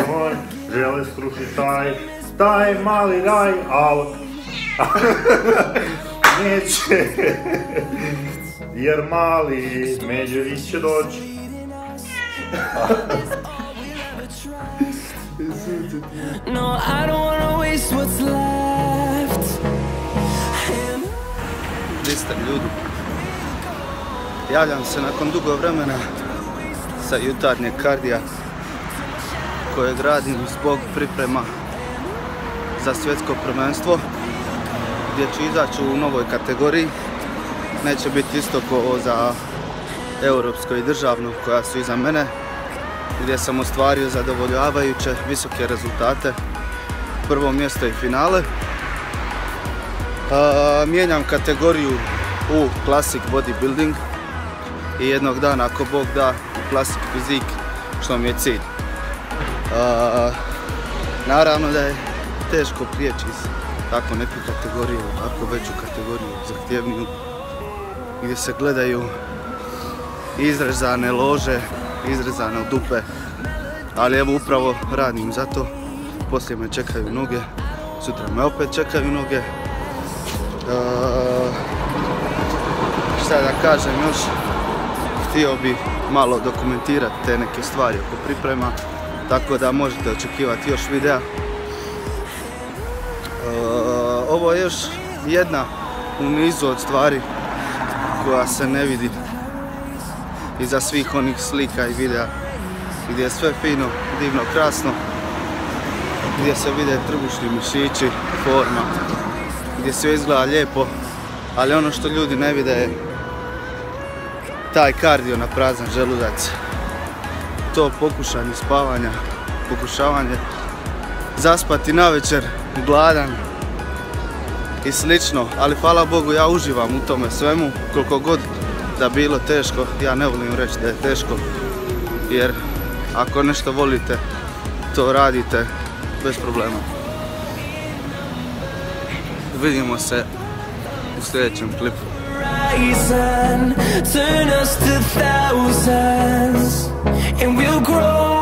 Moj žele srušiti taj mali raj, ali neće, jer mali Međević će doći. No, I don't wanna waste what's left. Gdje ste ljudi? Javljam se nakon dugo vremena sa jutarnjeg kardija kojeg radim zbog priprema za svjetsko prvenstvo gdje ću izaći u novoj kategoriji. Neće biti isto kao za europsko i državno koja su iza mene, gdje sam ostvario zadovoljavajuće visoke rezultate, prvo mjesto i finale. Mijenjam kategoriju u Classic Bodybuilding i jednog dana, ako Bog da, u Classic Fizik, što mi je cilj. Naravno da je teško prijeći iz tako neku kategoriju, tako veću kategoriju, zahtjevniju, gdje se gledaju izrezane lože, izrezane dupe, ali evo upravo radim za to. Poslije me čekaju noge, sutra me opet čekaju noge. Šta da kažem još, htio bi malo dokumentirati te neke stvari oko priprema, tako da možete očekivati još videa. Ovo je još jedna u nizu od stvari koja se ne vidi iza svih onih slika i videa gdje je sve fino, divno, krasno, gdje se vide trbušni mišići, forma, gdje sve izgleda lijepo, ali ono što ljudi ne vide je taj kardio na prazan želudac, to pokušanje spavanja, pokušavanje zaspati navečer gladan i slično, ali hvala Bogu ja uživam u tome svemu, koliko god da bilo teško. Ja ne volim reći da je teško, jer ako nešto volite, to radite bez problema. Vidimo se u sljedećem klipu. Turn us to thousands, and we'll grow.